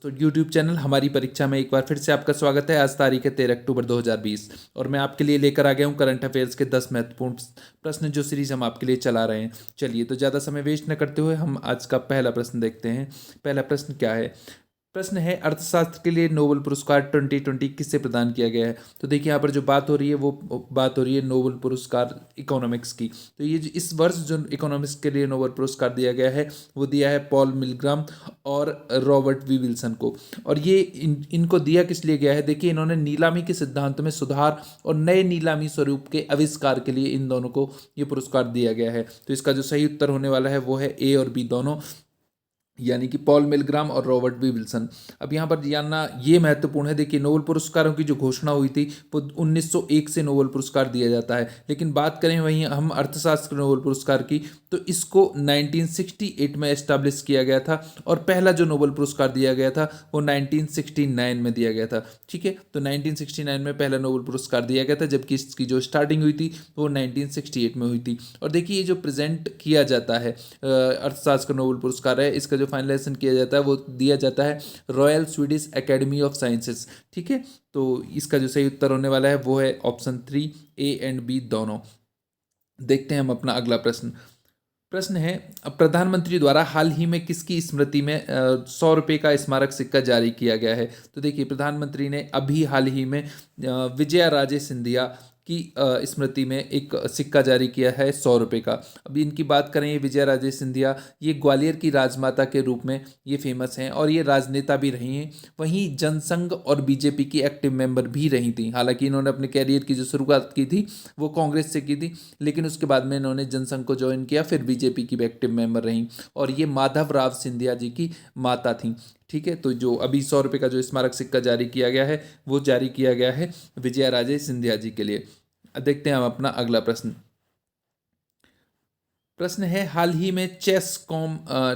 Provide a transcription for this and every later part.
तो YouTube channel हमारी परीक्षा में एक बार फिर से आपका स्वागत है। आज तारीख है 13 अक्टूबर 2020 और मैं आपके लिए लेकर आ गया हूँ करंट अफेयर्स के 10 महत्वपूर्ण प्रश्न जो सीरीज हम आपके लिए चला रहे हैं। चलिए तो ज़्यादा समय वेस्ट न करते हुए हम आज का पहला प्रश्न देखते हैं। पहला प्रश्न क्या है? प्रश्न है, अर्थशास्त्र के लिए नोबेल पुरस्कार 2020 किससे प्रदान किया गया है? तो देखिए यहाँ पर जो बात हो रही है वो बात हो रही है नोबेल पुरस्कार इकोनॉमिक्स की। तो ये इस वर्ष जो इकोनॉमिक्स के लिए नोबेल पुरस्कार दिया गया है वो दिया है पॉल मिलग्राम और रॉबर्ट वी विल्सन को। और ये इनको दिया किस लिए गया है? देखिए, इन्होंने नीलामी के सिद्धांत में सुधार और नए नीलामी स्वरूप के आविष्कार के लिए इन दोनों को ये पुरस्कार दिया गया है। तो इसका जो सही उत्तर होने वाला है वो है ए और बी दोनों, यानी कि पॉल मिलग्राम और रॉबर्ट बी विल्सन। अब यहाँ पर जानना ये महत्वपूर्ण है। देखिए, नोबेल पुरस्कारों की जो घोषणा हुई थी वो 1901 से नोबेल पुरस्कार दिया जाता है, लेकिन बात करें वहीं हम अर्थशास्त्र नोबेल पुरस्कार की तो इसको 1968 में एस्टैब्लिश किया गया था और पहला जो नोबेल पुरस्कार दिया गया था वो 1969 में दिया गया था। ठीक है, तो 1969 में पहला नोबेल पुरस्कार दिया गया था, जबकि इसकी जो स्टार्टिंग हुई थी वो 1968 में हुई थी। और देखिए, ये जो प्रेजेंट किया जाता है अर्थशास्त्र का नोबेल पुरस्कार है, इसका जो फाइनलाइजेशन किया जाता है वो दिया जाता है royal Swedish academy of sciences. ठीक है, तो इसका जो सही उत्तर होने वाला है वो है ऑप्शन 3, ए एंड बी दोनों। देखते हैं हम अपना अगला प्रश्न। प्रश्न है, प्रधानमंत्री द्वारा हाल ही में किसकी स्मृति में 100 रुपये का स्मारक सिक्का जारी किया गया है? तो देखिए, प्रधानमंत्री ने अभी हाल ही में विजया राजे सिंधिया की स्मृति में एक सिक्का जारी किया है 100 रुपये का। अभी इनकी बात करें, ये विजया राजे सिंधिया ये ग्वालियर की राजमाता के रूप में ये फेमस हैं और ये राजनेता भी रही हैं। वहीं जनसंघ और बीजेपी की एक्टिव मेंबर भी रही थी। हालांकि इन्होंने अपने कैरियर की जो शुरुआत की थी वो कांग्रेस से की थी, लेकिन उसके बाद में इन्होंने जनसंघ को ज्वाइन किया, फिर बीजेपी की भी एक्टिव मेंबर रहीं और ये माधव राव सिंधिया जी की माता थी। ठीक है, तो जो अभी 100 रुपये का जो स्मारक सिक्का जारी किया गया है वो जारी किया गया है विजया राजे सिंधिया जी के लिए। देखते हैं हम अपना अगला प्रश्न। प्रश्न है, हाल ही में चेस कॉम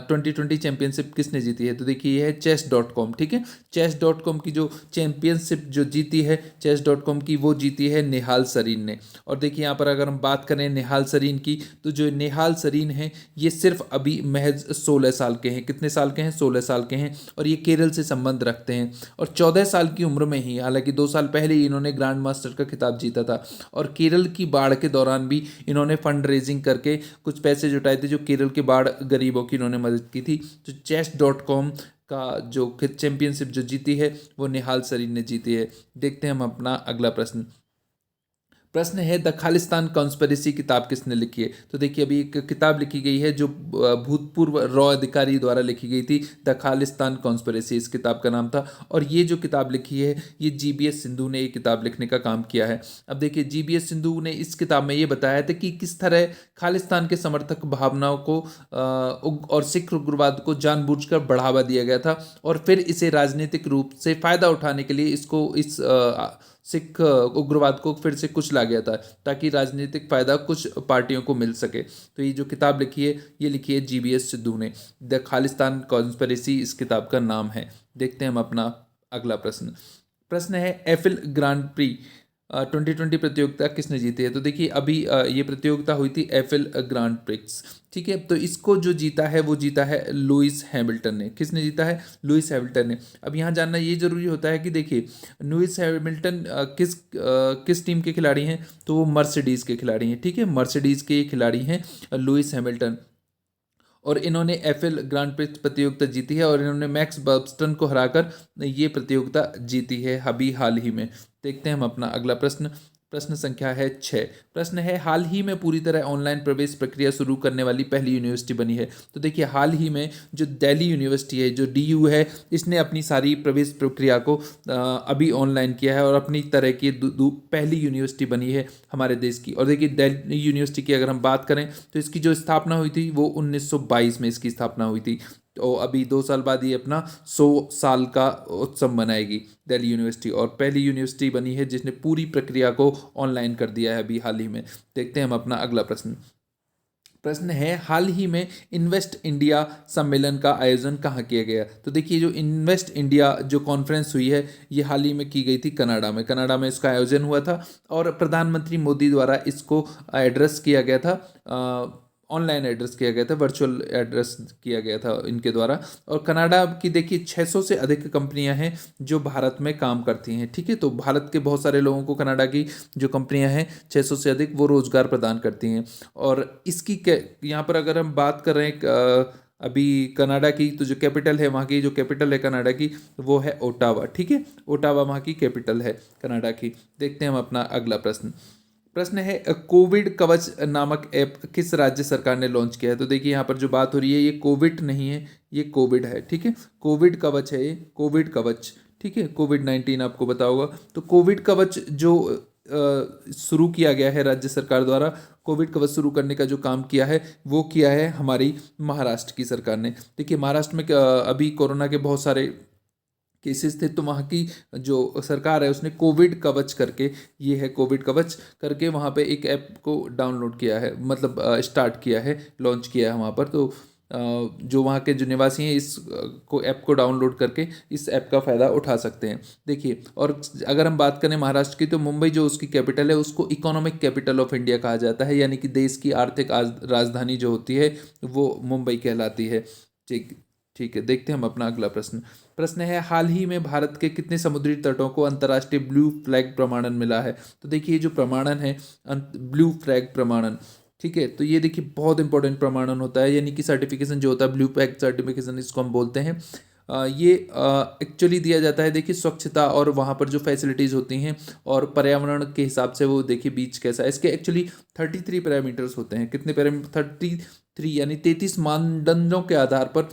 2020 चैंपियनशिप किसने जीती है? तो देखिए, यह है chess.com। ठीक है, chess.com की जो चैंपियनशिप जो जीती है chess.com की वो जीती है निहाल सरीन ने। और देखिए, यहाँ पर अगर हम बात करें निहाल सरीन की तो जो निहाल सरीन है ये सिर्फ अभी महज 16 साल के हैं। कितने साल के हैं? 16 साल के हैं और ये केरल से संबंध रखते हैं। और 14 साल की उम्र में ही, हालांकि 2 साल पहले ही इन्होंने ग्रैंड मास्टर का खिताब जीता था और केरल की बाढ़ के दौरान भी इन्होंने फंड रेजिंग करके कुछ पैसे जुटाए थे, जो केरल के बाढ़ गरीबों की इन्होंने मदद की थी। तो chess.com का जो चैंपियनशिप जो जीती है वो निहाल सरीन ने जीती है। देखते हैं हम अपना अगला प्रश्न। प्रश्न है, द खालिस्तान कॉन्स्पिरेसी किताब किसने लिखी है? तो देखिए, अभी एक किताब लिखी गई है जो भूतपूर्व रॉ अधिकारी द्वारा लिखी गई थी। द खालिस्तान कॉन्स्पिरेसी इस किताब का नाम था और ये जो किताब लिखी है ये जीबीएस सिंधु ने ये किताब लिखने का काम किया है। अब देखिए, जीबीएस सिंधु ने इस किताब में ये बताया था कि किस तरह खालिस्तान के समर्थक भावनाओं को और सिख उग्रवाद को जानबूझकर बढ़ावा दिया गया था और फिर इसे राजनीतिक रूप से फ़ायदा उठाने के लिए इसको इस सिख उग्रवाद को फिर से कुचला गया था ताकि राजनीतिक फ़ायदा कुछ पार्टियों को मिल सके। तो ये जो किताब लिखी है ये लिखी है जीबीएस सिद्धू ने। द खालिस्तान कॉन्स्पिरेसी इस किताब का नाम है। देखते हैं हम अपना अगला प्रश्न। प्रश्न है, एफिल ग्रांड प्री 2020 प्रतियोगिता किसने जीती है? तो देखिए, अभी ये प्रतियोगिता हुई थी एफिल ग्रांड प्रिक्स। ठीक है, तो इसको जो जीता है वो जीता है लुइस हैमिल्टन ने। किसने जीता है? लुइस हैमिल्टन ने। अब यहाँ जानना ये जरूरी होता है कि देखिए, लुइस हैमिल्टन किस टीम के खिलाड़ी हैं? तो वो मर्सिडीज़ के खिलाड़ी हैं। ठीक है, मर्सिडीज़ के खिलाड़ी हैं लुइस हैमिल्टन और इन्होंने एफएल ग्रांड प्रिक्स प्रतियोगिता जीती है और इन्होंने मैक्स वर्स्टेन को हराकर ये प्रतियोगिता जीती है अभी हाल ही में। देखते हैं हम अपना अगला प्रश्न। प्रश्न संख्या है 6। प्रश्न है, हाल ही में पूरी तरह ऑनलाइन प्रवेश प्रक्रिया शुरू करने वाली पहली यूनिवर्सिटी बनी है? तो देखिए, हाल ही में जो दिल्ली यूनिवर्सिटी है, जो डीयू है, इसने अपनी सारी प्रवेश प्रक्रिया को अभी ऑनलाइन किया है और अपनी तरह की पहली यूनिवर्सिटी बनी है हमारे देश की। और देखिए, दिल्ली यूनिवर्सिटी की अगर हम बात करें तो इसकी जो स्थापना हुई थी वो 1922 में इसकी स्थापना हुई थी। तो अभी 2 साल बाद ये अपना 100 साल का उत्सव मनाएगी दिल्ली यूनिवर्सिटी और पहली यूनिवर्सिटी बनी है जिसने पूरी प्रक्रिया को ऑनलाइन कर दिया है अभी हाल ही में। देखते हैं हम अपना अगला प्रश्न। प्रश्न है, हाल ही में इन्वेस्ट इंडिया सम्मेलन का आयोजन कहाँ किया गया? तो देखिए, जो इन्वेस्ट इंडिया जो कॉन्फ्रेंस हुई है ये हाल ही में की गई थी कनाडा में। कनाडा में इसका आयोजन हुआ था और प्रधानमंत्री मोदी द्वारा इसको एड्रेस किया गया था ऑनलाइन एड्रेस किया गया था, वर्चुअल एड्रेस किया गया था इनके द्वारा। और कनाडा की देखिए 600 से अधिक कंपनियां हैं जो भारत में काम करती हैं, ठीक है। तो भारत के बहुत सारे लोगों को कनाडा की जो कंपनियां हैं 600 से अधिक वो रोजगार प्रदान करती हैं। और इसकी यहाँ पर अगर हम बात कर रहे हैं अभी कनाडा की, तो जो कैपिटल है वहाँ की, जो कैपिटल है कनाडा की वो है ओटावा, ठीक है। ओटावा वहाँ की कैपिटल है कनाडा की। देखते हैं हम अपना अगला प्रश्न। प्रश्न है कोविड कवच नामक ऐप किस राज्य सरकार ने लॉन्च किया है। तो देखिए यहाँ पर जो बात हो रही है ये कोविड नहीं है, ये कोविड है, ठीक है। कोविड कवच है ये, कोविड कवच, ठीक है। कोविड-19 आपको पता होगा। तो कोविड कवच जो शुरू किया गया है राज्य सरकार द्वारा, कोविड कवच शुरू करने का जो काम किया है वो किया है हमारी महाराष्ट्र की सरकार ने। देखिए महाराष्ट्र में अभी कोरोना के बहुत सारे केसेस थे, तो वहाँ की जो सरकार है उसने कोविड कवच करके, ये है कोविड कवच करके, वहाँ पे एक ऐप को डाउनलोड किया है, मतलब स्टार्ट किया है, लॉन्च किया है वहाँ पर। तो जो वहाँ के जो निवासी हैं इस को ऐप को डाउनलोड करके इस ऐप का फ़ायदा उठा सकते हैं। देखिए, और अगर हम बात करें महाराष्ट्र की, तो मुंबई जो उसकी कैपिटल है उसको इकोनॉमिक कैपिटल ऑफ इंडिया कहा जाता है, यानी कि देश की आर्थिक राजधानी जो होती है वो मुंबई कहलाती है। ठीक ठीक है, देखते हैं हम अपना अगला प्रश्न। प्रश्न है हाल ही में भारत के कितने समुद्री तटों को अंतर्राष्ट्रीय ब्लू फ्लैग प्रमाणन मिला है। तो देखिए ये जो प्रमाणन है ब्लू फ्लैग प्रमाणन, ठीक है, तो ये देखिए बहुत इंपॉर्टेंट प्रमाणन होता है, यानी कि सर्टिफिकेशन जो होता है ब्लू फ्लैग सर्टिफिकेशन इसको हम बोलते हैं। ये एक्चुअली दिया जाता है देखिए स्वच्छता और वहाँ पर जो फैसिलिटीज़ होती हैं और पर्यावरण के हिसाब से वो देखिए बीच कैसा है। इसके एक्चुअली 33 पैरामीटर्स होते हैं। कितने पैरामीटर? 33, यानी 33 मानदंडों के आधार पर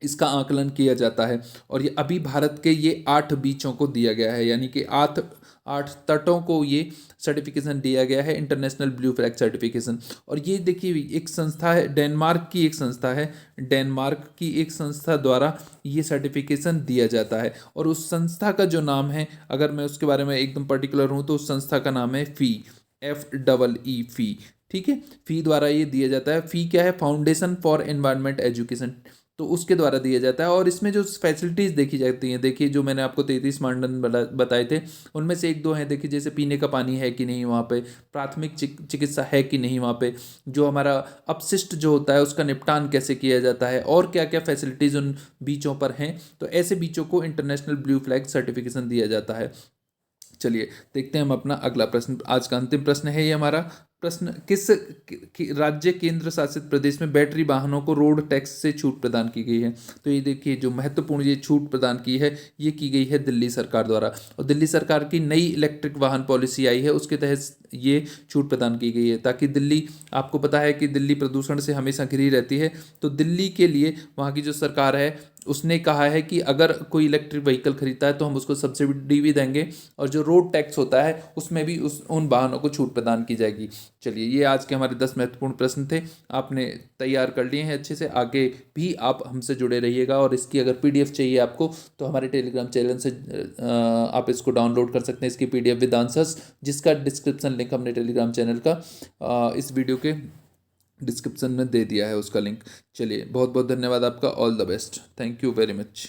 इसका आकलन किया जाता है। और ये अभी भारत के ये 8 बीचों को दिया गया है, यानी कि 8 तटों को ये सर्टिफिकेशन दिया गया है, इंटरनेशनल ब्लू फ्लैग सर्टिफिकेशन। और ये देखिए एक संस्था है, डेनमार्क की एक संस्था है, डेनमार्क की एक संस्था द्वारा ये सर्टिफिकेशन दिया जाता है। और उस संस्था का जो नाम है, अगर मैं उसके बारे में एकदम पर्टिकुलर हूँ, तो उस संस्था का नाम है FEE, फी, ठीक है। फी द्वारा ये दिया जाता है। फी क्या है? फाउंडेशन फॉर एनवायरनमेंट एजुकेशन, तो उसके द्वारा दिया जाता है। और इसमें जो फैसिलिटीज़ देखी जाती हैं, देखिए जो मैंने आपको 33 मानदंड बताए थे, उनमें से एक दो हैं, देखिए जैसे पीने का पानी है कि नहीं वहाँ पे, प्राथमिक चिकित्सा है कि नहीं वहाँ पे, जो हमारा अपशिष्ट जो होता है उसका निपटान कैसे किया जाता है, और क्या क्या फैसिलिटीज़ उन बीचों पर हैं। तो ऐसे बीचों को इंटरनेशनल ब्लू फ्लैग सर्टिफिकेशन दिया जाता है। चलिए देखते हैं हम अपना अगला प्रश्न। आज का अंतिम प्रश्न है ये हमारा प्रश्न, किस राज्य केंद्र शासित प्रदेश में बैटरी वाहनों को रोड टैक्स से छूट प्रदान की गई है। तो ये देखिए जो महत्वपूर्ण ये छूट प्रदान की है, ये की गई है दिल्ली सरकार द्वारा। और दिल्ली सरकार की नई इलेक्ट्रिक वाहन पॉलिसी आई है, उसके तहत ये छूट प्रदान की गई है, ताकि दिल्ली, आपको पता है कि दिल्ली प्रदूषण से हमेशा घिरी रहती है। तो दिल्ली के लिए वहाँ की जो सरकार है उसने कहा है कि अगर कोई इलेक्ट्रिक व्हीकल खरीदता है तो हम उसको सब्सिडी भी देंगे, और जो रोड टैक्स होता है उसमें भी उन वाहनों को छूट प्रदान की जाएगी। चलिए ये आज के हमारे 10 महत्वपूर्ण प्रश्न थे, आपने तैयार कर लिए हैं अच्छे से। आगे भी आप हमसे जुड़े रहिएगा, और इसकी अगर PDF चाहिए आपको तो हमारे टेलीग्राम चैनल से आप इसको डाउनलोड कर सकते हैं, इसकी PDF विद आंसर्स, जिसका डिस्क्रिप्शन लिंक हमने टेलीग्राम चैनल का इस वीडियो के डिस्क्रिप्शन में दे दिया है उसका लिंक। चलिए बहुत बहुत धन्यवाद आपका, all the best, thank you very much.